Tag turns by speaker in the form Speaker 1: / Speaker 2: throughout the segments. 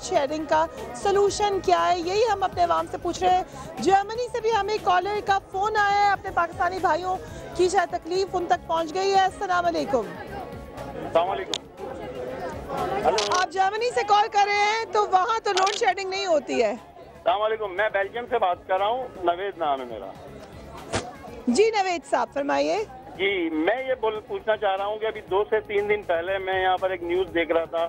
Speaker 1: Shading का solution क्या है, यही हम अपने आवाम से पूछ रहे हैं। जर्मनी से भी हमें कॉलर का फ़ोन आया है, अपने पाकिस्तानी भाइयों की शायद तकलीफ उन तक पहुँच गई है। अस्सलाम वालेकुम। आप जर्मनी से कॉल कर रहे हैं तो वहाँ तो लोड शेडिंग नहीं होती है।
Speaker 2: अस्सलामुअलैकुम, मैं बेल्जियम से बात कर रहा हूँ, नवेद नाम है मेरा।
Speaker 1: जी नवेद साहब फरमाइए।
Speaker 2: जी, मैं ये पूछना चाह रहा हूँ कि अभी 2 से 3 दिन पहले मैं यहाँ पर एक न्यूज़ देख रहा था,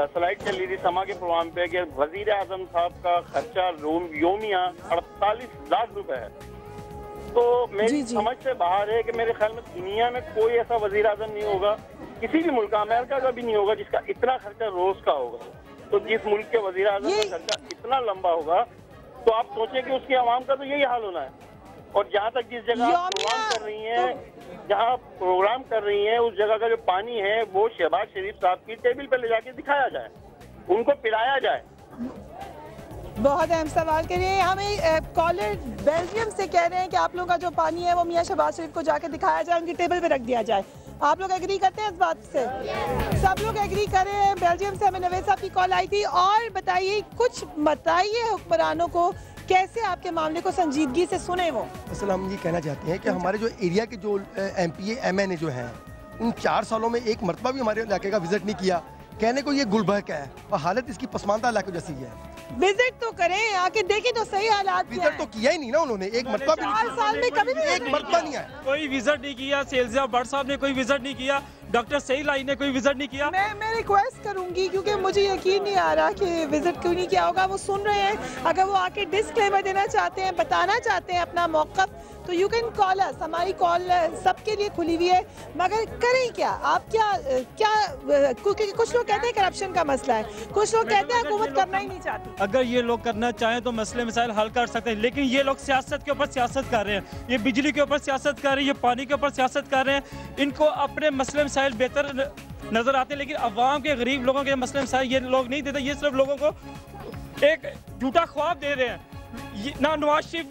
Speaker 2: स्लाइड चल रही थी समा के प्रोग्राम पे कि वजीर आजम साहब का खर्चा योमिया 48 लाख रुपए है। तो मेरी समझ से बाहर है कि मेरे ख्याल में दुनिया में कोई ऐसा वजीर आजम नहीं होगा, किसी भी मुल्क का, अमेरिका का भी नहीं होगा, जिसका इतना खर्चा रोज का होगा। तो जिस मुल्क के वजीर आजम का खर्चा इतना लंबा होगा तो आप सोचें कि उसकी आवाम का तो यही हाल होना है। और जहाँ तक जिस जगह प्रोग्राम कर रही हैं, जहाँ प्रोग्राम कर रही हैं, उस जगह का जो पानी है वो शहबाज शरीफ साहब की टेबल पे ले जाके दिखाया जाए, उनको पिलाया जाए।
Speaker 1: बहुत अहम सवाल करिए। हमें कॉलर बेल्जियम से कह रहे हैं कि आप लोगों का जो पानी है वो मियाँ शहबाज शरीफ को जाके दिखाया जाए, उनकी टेबल पे रख दिया जाए। आप लोग एग्री करते हैं इस बात से? सब लोग एग्री कर रहे हैं। बेल्जियम से हमें नवेद साहब की कॉल आई थी। और बताइए, कुछ बताइए हुक्मरानों को कैसे आपके मामले को संजीदगी से सुने वो।
Speaker 3: असल हम ये कहना चाहते हैं कि हमारे जो एरिया के जो MPA MNA जो हैं, उन 4 सालों में एक मरतबा भी हमारे इलाके का विजिट नहीं किया। कहने को ये गुलबर्ग है और हालत इसकी पसमानदा इलाके जैसी है।
Speaker 1: विजिट तो करें, आके देखें तो सही हालात।
Speaker 3: विजिट तो किया ही नहीं ना उन्होंने, एक मरतबा भी
Speaker 1: 4 साल में कभी भी
Speaker 3: एक मरतबा नहीं आया।
Speaker 4: कोई विजिट नहीं किया, सेल्सिया भट्ट साहब ने कोई विजिट नहीं किया, डॉक्टर सईद लाई ने कोई विजिट नहीं किया।
Speaker 1: मैं रिक्वेस्ट करूंगी, क्योंकि मुझे यकीन नहीं आ रहा कि विजिट क्यों नहीं किया होगा। वो सुन रहे हैं, अगर वो आके डिस्क्लेमर देना चाहते हैं, बताना चाहते हैं अपना मौक़िफ़, तो यू कैन कॉल अस। हमारी कॉल सबके लिए खुली हुई है, मगर करें क्या? आप क्या क्योंकि कुछ लोग कहते हैं करप्शन का मसला है, कुछ लोग कहते हैं हुकूमत करना ही नहीं चाहती।
Speaker 4: अगर ये लोग करना चाहें तो मसले मसाइल हल कर सकते हैं, लेकिन ये लोग सियासत के ऊपर सियासत कर रहे हैं, ये बिजली के ऊपर सियासत कर रहे हैं, ये पानी के ऊपर सियासत कर रहे हैं। इनको अपने मसले मसाइल बेहतर नजर आते हैं, लेकिन अवाम के, गरीब लोगों के मसले मसाइल ये लोग नहीं देते। ये सिर्फ लोगों को एक झूठा ख्वाब दे रहे हैं। ना नवाज शरीफ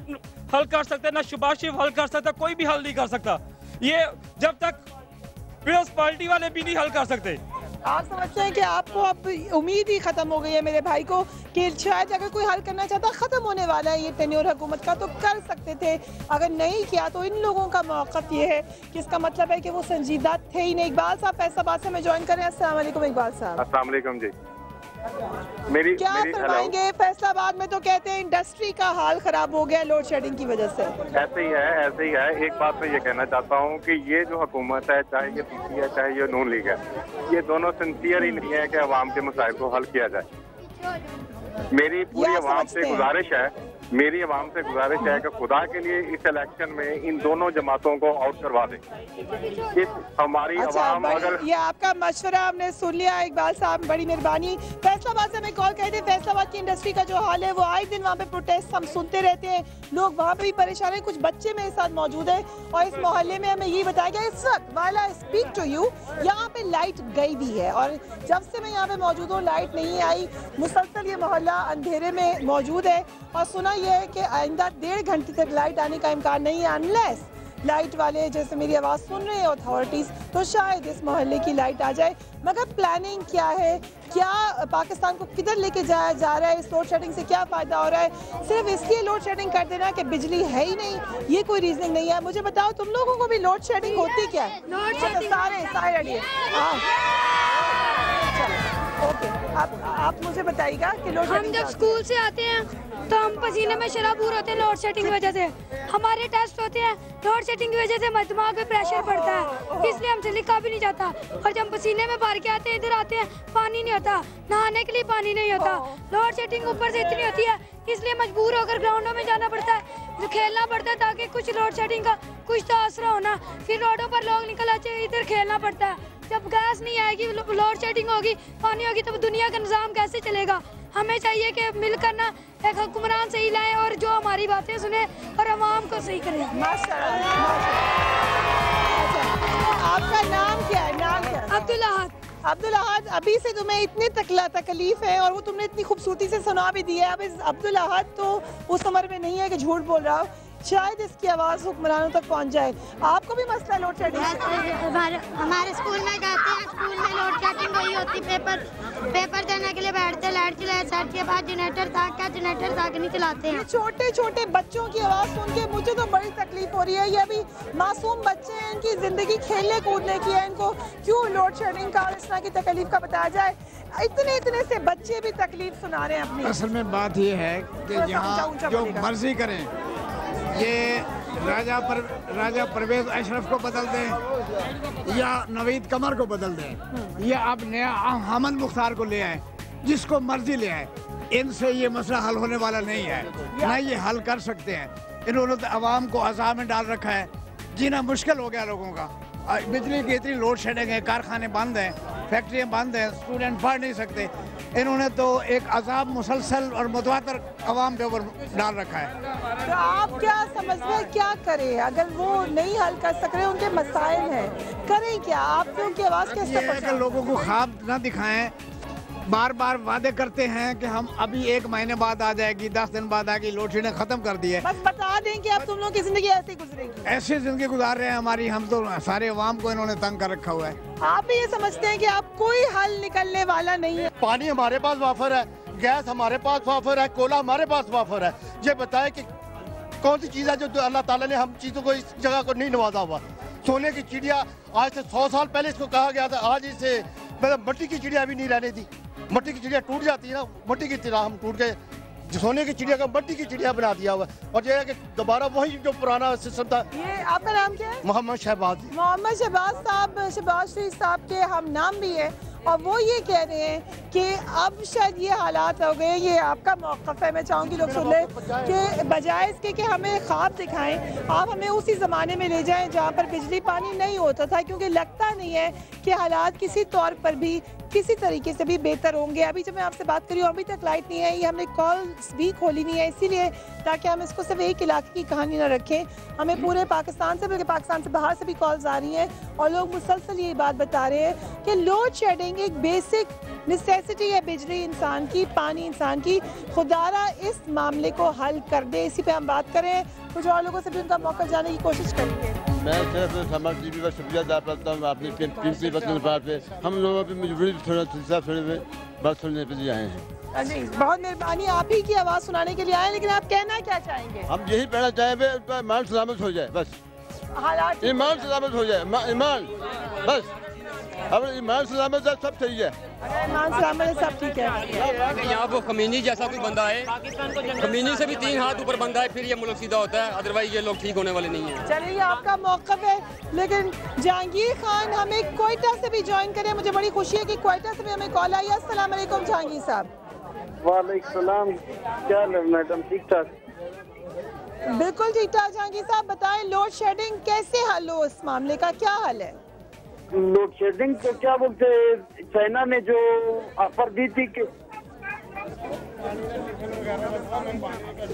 Speaker 4: हल कर सकता है, ना शहबाज शरीफ हल कर सकता, कोई भी हल नहीं कर सकता। ये जब तक पीपल्स पार्टी वाले भी नहीं हल कर सकते।
Speaker 1: आप समझते हैं कि आपको अब उम्मीद ही खत्म हो गई है मेरे भाई को, कि शायद अगर कोई हल करना चाहता, खत्म होने वाला है ये टेन्योर हुकूमत का, तो कर सकते थे। अगर नहीं किया तो इन लोगों का मौक़िफ़ ये है कि इसका मतलब है कि वो संजीदा थे ही नहीं। इकबाल साहब फैसलाबाद से हमें ज्वाइन करें। अस्सलाम वालेकुम इकबाल साहब।
Speaker 2: अस्सलाम वालेकुम जी।
Speaker 1: क्या फरमाएंगे? फैसलाबाद में तो कहते हैं इंडस्ट्री का हाल खराब हो गया लोड शेडिंग की वजह से।
Speaker 2: ऐसे ही है, ऐसे ही है। एक बात मैं ये कहना चाहता हूँ कि ये जो हुकूमत है, चाहे ये पीपी है, चाहे ये नून लीग है, ये दोनों सिंसियर ही नहीं है कि अवाम के मसाइल को हल किया जाए। मेरी पूरी अवाम से गुजारिश है, मेरी आवाम से गुजारिश है कि खुदा के लिए इस इलेक्शन में इन दोनों जमातों को आउट करवा दें। इस हमारी आवाम, अगर
Speaker 1: ये आपका मशवरा हमने सुन लिया इकबाल साहब, बड़ी मेहरबानी। फैसलाबाद से हमें कॉल कर थे। फैसलाबाद की इंडस्ट्री का जो हाल है वो आए दिन वहाँ पे प्रोटेस्ट हम सुनते रहते हैं, लोग वहाँ पे भी परेशान है। कुछ बच्चे मेरे साथ मौजूद है और इस मोहल्ले में हमें ये बताया गया इस वक्त while I speak to you यहाँ पे लाइट गई भी है, और जब से मैं यहाँ पे मौजूद हूँ लाइट नहीं आई। मुसलसल ये मोहल्ला अंधेरे में मौजूद है और सुना यह है कि आइंदा 1.5 घंटे तक लाइट आने का इम्कान नहीं है, अनलेस लाइट वाले जैसे मेरी आवाज़ सुन रहे हैं अथॉरिटीज़, तो शायद इस मोहल्ले की लाइट आ जाए। मगर प्लानिंग क्या है, क्या पाकिस्तान को किधर लेके जाया जा रहा है, इस लोड शेडिंग से क्या फ़ायदा हो रहा है? सिर्फ इसलिए लोड शेडिंग कर देना कि बिजली है ही नहीं, ये कोई रीजनिंग नहीं है। मुझे बताओ, तुम लोगों को भी लोड शेडिंग होती क्या है? लोड शेडिंग सारे रेडी ओके, आप मुझे बताइएगा कि लोड शेडिंग।
Speaker 5: हम जब स्कूल से आते हैं तो हम पसीने में शराबूर होते हैं लोड शेडिंग की वजह से। हमारे टेस्ट होते हैं, लोड शेडिंग की वजह से हमारे दिमाग में प्रेशर पड़ता है, इसलिए हमसे लिखा भी नहीं जाता। और जब पसीने में भर के आते हैं, इधर आते हैं, पानी नहीं होता, नहाने के लिए पानी नहीं होता। लोड शेडिंग ऊपर से इतनी होती है, इसलिए मजबूर होकर ग्राउंडों में जाना पड़ता है, खेलना पड़ता है, ताकि कुछ लोड शेडिंग का कुछ तो असर होना। फिर रोडों पर लोग निकल आते हैं, इधर खेलना पड़ता है। जब गैस नहीं आएगी, लोड शेडिंग होगी, पानी होगी, तब दुनिया का निज़ाम कैसे चलेगा? हमें चाहिए कि मिलकर ना एक हुक्मरान सही लाएं और जो हमारी बातें सुने और आवाम को सही करें।
Speaker 1: आपका नाम क्या है? नाम क्या है?
Speaker 5: अब्दुल अहद।
Speaker 1: अब्दुल अहद, अभी से तुम्हें इतनी तकलीफ है और वो तुमने इतनी खूबसूरती से सुना भी दी है। अब इस अब्दुल अहद तो उस उम्र में नहीं है कि झूठ बोल रहा हो, शायद इसकी आवाज़ हुक्मरानों तक पहुंच जाए। आपको भी मसला लोड शेडिंग?
Speaker 6: हमारे स्कूल में कहते हैं, स्कूल में लोड शेडिंग वही
Speaker 5: होती, पेपर देने के लिए बैठते, लाइट चलाए, सेट के बाद जनरेटर था नहीं चलाते हैं।
Speaker 1: छोटे छोटे बच्चों की आवाज़ सुन के मुझे तो बड़ी तकलीफ हो रही है। ये अभी मासूम बच्चे हैं, इनकी ज़िंदगी खेलने कूदने की है, इनको क्यों लोड शेडिंग का इस तरह की तकलीफ का बताया जाए? इतने से बच्चे भी तकलीफ सुना रहे हैं अपनी।
Speaker 6: असल में बात ये है कि यहाँ जो मर्जी करें, ये राजा परवेज अशरफ को बदल दें या नवीद कमर को बदल दें या अब नया हमद मुख्तार को ले आए, जिसको मर्जी ले आए, इनसे ये मसला हल होने वाला नहीं है, ना ये हल कर सकते हैं। इन्होंने तो आवाम को अज़ाब में डाल रखा है, जीना मुश्किल हो गया लोगों का। बिजली की इतनी लोड शेडिंग है, कारखाने बंद हैं, फैक्ट्रियाँ बंद हैं, स्टूडेंट पढ़ नहीं सकते। इन्होंने तो एक अजाब मुसलसल और मुतवातर आवाम के ऊपर डाल रखा है।
Speaker 1: तो आप क्या समझते हैं, क्या करें? अगर वो नहीं हल कर सक रहे, उनके मसाइल हैं, करें क्या? आप उनकी आवाज़ कैसे पहुंचाएं?
Speaker 6: लोगों को ख्वाब न दिखाएं, बार बार वादे करते हैं कि हम अभी 1 महीने बाद आ जाएगी, 10 दिन बाद आएगी, लोड शेडिंग खत्म कर दी है।
Speaker 1: बस बता दें कि अब तुम लोग की जिंदगी ऐसे गुजरेगी।
Speaker 6: ऐसी जिंदगी गुजार रहे हैं हमारी, हम तो सारे अवाम को इन्होंने तंग कर रखा हुआ है।
Speaker 1: आप भी ये समझते हैं कि आप कोई हल निकलने वाला नहीं है?
Speaker 3: पानी हमारे पास वाफर है, गैस हमारे पास वाफर है, कोयला हमारे पास वाफर है। ये बताए कि कौन सी चीज़ है जो अल्लाह ताला ने हम चीज़ों को इस जगह को नहीं नवाजा हुआ। सोने की चिड़िया आज से 100 साल पहले इसको कहा गया था, आज इसे मतलब मट्टी की चिड़िया भी नहीं रहने दी। मट्टी की चिड़िया टूट जाती है ना, मट्टी की तरह हम टूट गए, सोने की चिड़िया का मट्टी की चिड़िया बना दिया हुआ। और ये है कि दोबारा वही जो पुराना सिस्टम था।
Speaker 1: ये आपका नाम क्या है?
Speaker 3: मोहम्मद शहबाज।
Speaker 1: मोहम्मद शहबाज साहब, शहबाज शरीफ साहब के हम नाम भी है, और वो ये कह रहे हैं कि अब शायद ये हालात हो गए। ये आपका मौक़िफ़ है, मैं चाहूँगी लोग सुन लें कि बजाय इसके कि हमें ख्वाब दिखाएं, आप हमें उसी ज़माने में ले जाएं जहाँ पर बिजली पानी नहीं होता था, क्योंकि लगता नहीं है कि हालात किसी तौर पर भी किसी तरीके से भी बेहतर होंगे। अभी जब मैं आपसे बात कर रही हूँ, अभी तक लाइट नहीं है, ये हमने कॉल्स भी खोली नहीं है, इसीलिए ताकि हम इसको सिर्फ एक इलाके की कहानी ना रखें। हमें पूरे पाकिस्तान से, बल्कि पाकिस्तान से बाहर से भी कॉल्स आ रही हैं और लोग मुसलसल ये बात बता रहे हैं कि लोड शेडिंग एक बेसिक नेसेसिटी है बिजली इंसान की, पानी इंसान की। खुदारा इस मामले को हल कर दे। इसी पे हम बात करें, कुछ और लोगों से भी उनका मौका जाने की कोशिश करेंगे।
Speaker 7: मैं सिर्फ समाज टीवी का शुक्रिया अदा करता हूँ अपनी कीमती वक्त पे। हम लोगों की मजबूरी बात सुनने के लिए आए हैं।
Speaker 1: जी, बहुत मेहरबानी, आप ही की आवाज़ सुनाने के लिए आए, लेकिन आप कहना क्या चाहेंगे?
Speaker 7: हम यही कहना चाहेंगे, ईमान सलामत हो जाए, बस
Speaker 1: हालात
Speaker 7: ईमान सलामत हो जाए, ईमान बस। अब ईमान सलामत है, सब सही है।
Speaker 1: ईमान सलामत है, सब ठीक है।
Speaker 8: यहाँ वो खमीनी जैसा कोई बंदा है, खमीनी से भी 3 हाथ ऊपर बंदा है, फिर ये मुल्क सीधा होता है, अदरवाइज ये लोग ठीक होने वाले नहीं है।
Speaker 1: चलिए, आपका मौक़िफ़ है, लेकिन जहांगीर खान हमें कोयटा से भी ज्वाइन करें। मुझे बड़ी खुशी है कि कोयटा से भी हमें कॉल आई है। अस्सलाम वालेकुम जहांगीर साहब।
Speaker 2: वालेकुम सलाम, क्या हाल है मैडम? ठीक ठाक?
Speaker 1: बिल्कुल ठीक ठाक। जहांगीर साहब बताएं, लोड शेडिंग कैसे हल हो, इस मामले का क्या हल है?
Speaker 2: लोड शेडिंग को क्या बोलते, चाइना ने जो ऑफर दी थी कि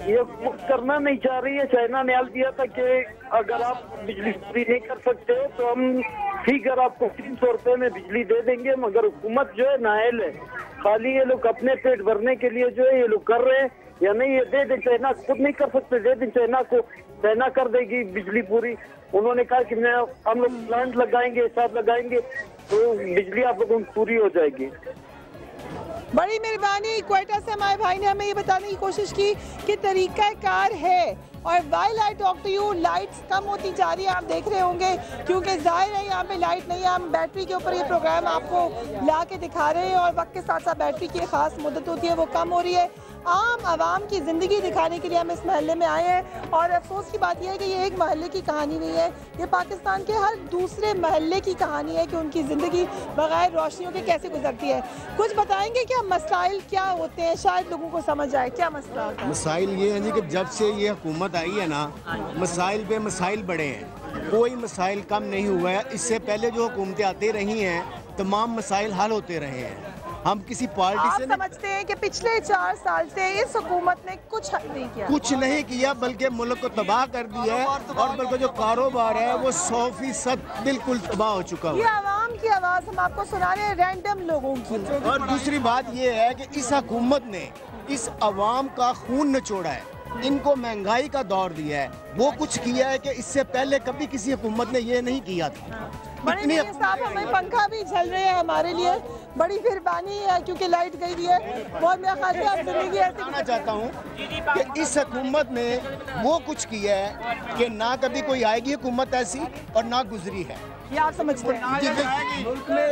Speaker 2: ये करना नहीं चाह रही है, चाइना ने हल दिया था कि अगर आप बिजली पूरी नहीं कर सकते हो तो हम ठीक है आपको 300 रुपए में बिजली दे देंगे। मगर हुकूमत जो है नाअहल है, खाली ये लोग अपने पेट भरने के लिए जो है ये लोग कर रहे हैं। या नहीं, ये दे दें, चाइना खुद नहीं कर सकते, दे दें चाइना को, चाइना कर देगी बिजली पूरी। उन्होंने कहा कि हम लोग प्लांट लगाएंगे, साथ लगाएंगे तो बिजली आप लोगों की पूरी हो जाएगी।
Speaker 1: बड़ी मेहरबानी। क्वेटा से हमारे भाई ने हमें ये बताने की कोशिश की कि तरीका कार है, और while I talk to you, lights कम होती जा रही है, आप देख रहे होंगे, क्योंकि जाहिर है यहाँ पे लाइट नहीं है। हम बैटरी के ऊपर ये प्रोग्राम आपको ला के दिखा रहे हैं, और वक्त के साथ साथ बैटरी की खास मुद्दत होती है, वो कम हो रही है। आम आवाम की ज़िंदगी दिखाने के लिए हम इस महल्ले में आए हैं, और अफसोस की बात यह है कि ये एक महल्ले की कहानी नहीं है, ये पाकिस्तान के हर दूसरे महल्ले की कहानी है कि उनकी ज़िंदगी बगैर रोशनियों के कैसे गुजरती है। कुछ बताएंगे क्या मसाइल क्या होते हैं, शायद लोगों को समझ आए क्या मसला होता है?
Speaker 9: मसाइल ये है जी कि जब से ये हुकूमत आई है ना, मसाइल पे मसाइल बढ़े हैं, कोई मसाइल कम नहीं हुआ है। इससे पहले जो हुकूमतें आती रही हैं, तमाम मसाइल हल होते रहे हैं। हम किसी पार्टी
Speaker 1: आप
Speaker 9: से
Speaker 1: समझते हैं कि पिछले 4 साल से इस हुकूमत ने कुछ नहीं किया?
Speaker 9: कुछ नहीं किया, बल्कि मुल्क को तबाह कर दिया है, और बल्कि जो कारोबार है वो 100% बिल्कुल तबाह हो चुका
Speaker 1: ये
Speaker 9: है।
Speaker 1: आवाम की आवाज़ हम आपको सुना रहे हैं, रैंडम लोगों की।
Speaker 9: और दूसरी बात ये है कि इस हुकूमत ने इस अवाम का खून निचोड़ा है, इनको महंगाई का दौर दिया है, वो कुछ किया है कि इससे पहले कभी किसी हुकूमत ने ये नहीं किया था।
Speaker 1: बड़े साहब, हमें पंखा भी झल रहे हैं हमारे लिए, बड़ी मेहरबानी है क्योंकि लाइट गई हुई है। बहुत मेरा ख्याल है आप जिंदगी ऐसे
Speaker 9: बताना चाहता हूँ कि इस हुकूमत ने वो कुछ किया है कि ना कभी कोई आएगी हुकूमत ऐसी और ना गुजरी है।
Speaker 1: ये आप समझते हैं?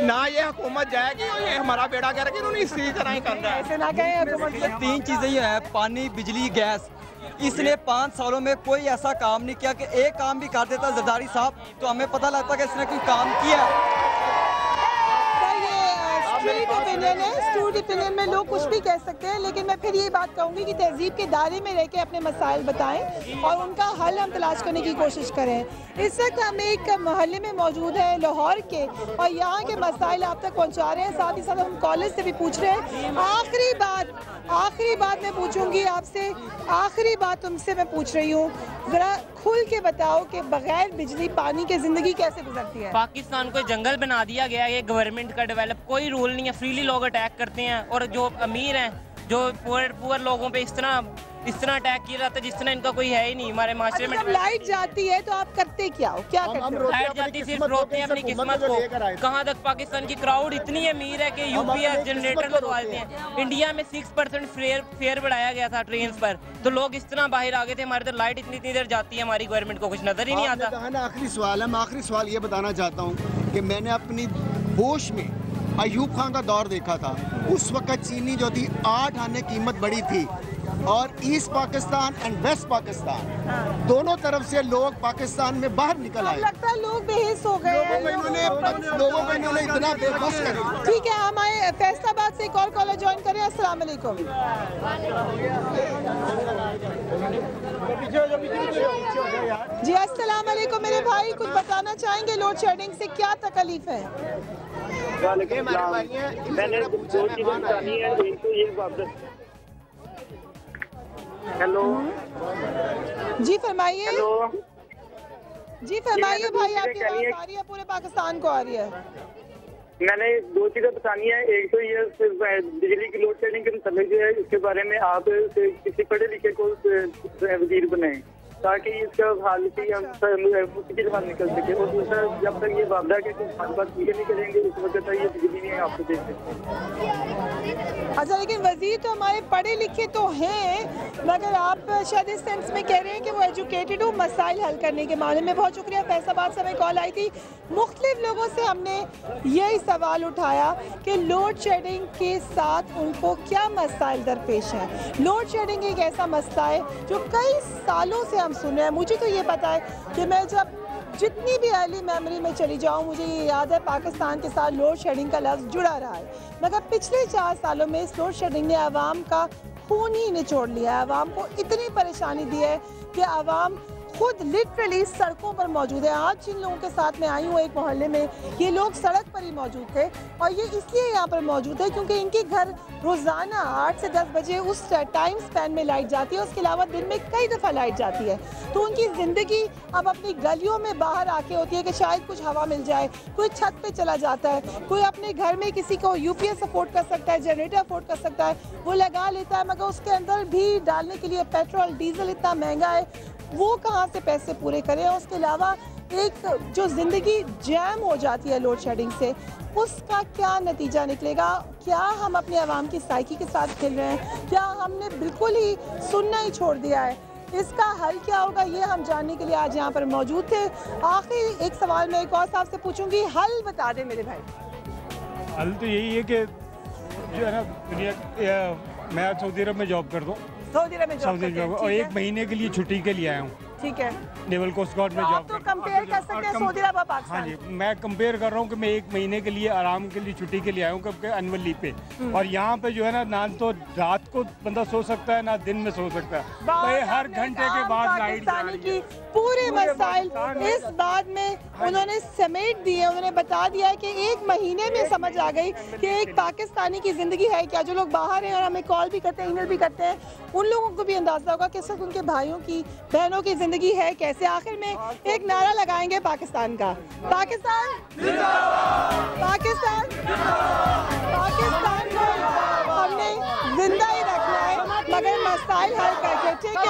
Speaker 10: ना ये हुकूमत जाएगी और ये हमारा बेड़ा करके इन्होंने इसी तरह ही करना है।
Speaker 1: ऐसे ना कहें हुकूमत।
Speaker 11: 3 चीजें ही है, पानी, बिजली, गैस। इसने 5 सालों में कोई ऐसा काम नहीं किया कि एक काम भी कर देता जरदारी साहब तो हमें पता लगता कि इसने कोई काम किया।
Speaker 1: स्ट्रीट ओपिनियन है, स्ट्रीट ओपिनियन में लोग कुछ भी कह सकते हैं, लेकिन मैं फिर ये बात कहूँगी कि तहजीब के दायरे में रह के अपने मसाइल बताएं और उनका हल हम तलाश करने की कोशिश करें। इस वक्त हम एक मोहल्ले में मौजूद है लाहौर के और यहाँ के मसाइल आप तक पहुँचा रहे हैं। साथ ही साथ हम कॉलेज से भी पूछ रहे हैं। आखिरी बात मैं पूछूंगी आपसे, आखिरी बात तुमसे मैं पूछ रही हूँ, जरा खुल के बताओ कि बगैर बिजली पानी के जिंदगी कैसे गुजरती है?
Speaker 12: पाकिस्तान को जंगल बना दिया गया है, ये गवर्नमेंट का डेवलप, कोई रूल नहीं है, फ्रीली लोग अटैक करते हैं और जो अमीर हैं, जो पुअर लोगों पे इस तरह अटैक किया जाता है जिस तरह इनका कोई है ही नहीं हमारे माशरे में।
Speaker 1: जब लाइट जाती है तो आप करते क्या हो? क्या करते हो?
Speaker 12: लाइट जाती सिर्फ रोकते हैं अपनी किस्मत को। कहाँ तक पाकिस्तान की क्राउड इतनी अमीर है कि यूपीएस जनरेटर लगवाते हैं। इंडिया में 6% फेयर बढ़ाया गया था ट्रेन पर, तो लोग इस तरह बाहर आ गए थे। हमारे तो लाइट इतनी देर जाती है, हमारी गवर्नमेंट को कुछ नजर ही नहीं आता।
Speaker 9: आखिरी सवाल है, मैं आखिरी सवाल ये बताना चाहता हूँ कि मैंने अपनी होश में अयूब खान का दौर देखा था। उस वक्त चीनी जो थी 8 आने कीमत बढ़ी थी और east Pakistan and west Pakistan दोनों तरफ से लोग पाकिस्तान में बाहर निकल आए।
Speaker 1: लगता है लोग बेहिस हो गए हैं।
Speaker 9: लोगों को इन्होंने इतना बेबस कर दिया।
Speaker 1: ठीक है, हम आए फैसलाबाद से कॉलर ज्वाइन करें। अस्सलाम वालेकुम। जी अस्सलाम वालेकुम मेरे भाई, कुछ बताना चाहेंगे लोड शेडिंग से क्या तकलीफ है?
Speaker 2: मैंने 2 चीजें बतानी है। एक तो ये वापस हेलो
Speaker 1: जी फरमाइए।
Speaker 2: हेलो
Speaker 1: जी फरमाइए भाई, आपकी आवाज़ आ रही है, पूरे पाकिस्तान को आ रही है।
Speaker 2: मैंने 2 चीजें बतानी है। एक तो ये बिजली की लोड शेडिंग के मतलब जो है इसके बारे में आप किसी पढ़े लिखे को वजीर बनाए ताकि इसका हाल की हम मुश्किल बात निकल सके। और दूसरा, जब तक ये वादा के बात नहीं करेंगे उस वक्त तक ये बिजली नहीं आपको दे सकते।
Speaker 1: अच्छा, लेकिन वजीर तो हमारे पढ़े लिखे तो हैं, मगर आप शायद इस सेंस में कह रहे हैं कि वो एजुकेटेड हो मसाइल हल करने के मामले में। बहुत शुक्रिया। फैसलाबाद से हमें कॉल आई थी, मुख्तलिफ लोगों से हमने यही सवाल उठाया कि लोड शेडिंग के साथ उनको क्या मसाइल दरपेश हैं। लोड शेडिंग एक ऐसा मसला है जो कई सालों से हम सुन रहे हैं। मुझे तो ये पता है कि मैं जब जितनी भी अर्ली मेमोरी में चली जाऊं, मुझे ये याद है पाकिस्तान के साथ लोड शेडिंग का लफ्ज़ जुड़ा रहा है। मगर पिछले 4 सालों में इस लोड शेडिंग ने आवाम का खून ही निचोड़ लिया है। आवाम को इतनी परेशानी दी है कि आवाम खुद लिटरली सड़कों पर मौजूद है। आज जिन लोगों के साथ मैं आई हूँ एक मोहल्ले में, ये लोग सड़क पर ही मौजूद थे और ये इसलिए यहाँ पर मौजूद है क्योंकि इनके घर रोज़ाना 8 से 10 बजे उस टाइम स्पैन में लाइट जाती है। उसके अलावा दिन में कई दफ़ा लाइट जाती है, तो उनकी ज़िंदगी अब अपनी गलियों में बाहर आके होती है कि शायद कुछ हवा मिल जाए। कोई छत पे चला जाता है, कोई अपने घर में किसी को यूपीएस अफोर्ड कर सकता है, जनरेटर अफोर्ड कर सकता है, वो लगा लेता है, मगर उसके अंदर भी डालने के लिए पेट्रोल डीजल इतना महंगा है, वो कहाँ से पैसे पूरे करें। और उसके अलावा एक जो ज़िंदगी जैम हो जाती है लोड शेडिंग से, उसका क्या नतीजा निकलेगा? क्या हम अपने आवाम की साइकी के साथ खेल रहे हैं? क्या हमने बिल्कुल ही सुनना ही छोड़ दिया है? इसका हल क्या होगा, ये हम जानने के लिए आज यहाँ पर मौजूद थे। आखिर एक सवाल मैं एक और साहब से पूछूंगी, हल बता दें मेरे भाई।
Speaker 13: हल तो यही है कि जो है ना दुनिया, मैं सऊदी अरब में जॉब करता हूँ।
Speaker 1: सऊदी अरब में जॉब
Speaker 13: और 1 महीने के लिए छुट्टी के लिए आया हूँ।
Speaker 1: ठीक है,
Speaker 13: नेवल कोस्ट गार्ड में जॉब
Speaker 1: तो कंपेयर कर सकते हैं सऊदी अरब और पाकिस्तान।
Speaker 13: हाँ जी, मैं कंपेयर कर रहा हूँ कि मैं 1 महीने के लिए आराम के लिए छुट्टी के लिए आया हूँ, कब के एनुअल लीव पे। और यहाँ पे जो है ना तो रात को बंदा सो सकता है, ना दिन में सो सकता है। भाई हर घंटे के बाद लाइट
Speaker 1: की पूरे मसाइल इस बात में उन्होंने समेट दिए। उन्होंने बता दिया है कि 1 महीने में समझ आ गई कि एक पाकिस्तानी की ज़िंदगी है क्या। जो लोग बाहर हैं और हमें कॉल भी करते हैं, ईमेल भी करते हैं, उन लोगों को भी अंदाज़ा होगा कि सिर्फ उनके भाइयों की बहनों की ज़िंदगी है कैसे। आखिर में एक नारा लगाएंगे पाकिस्तान का, पाकिस्तान पाकिस्तान पाकिस्तान को हमने जिंदा ही रखना है, मगर मसाइल हल करके। ठीक है,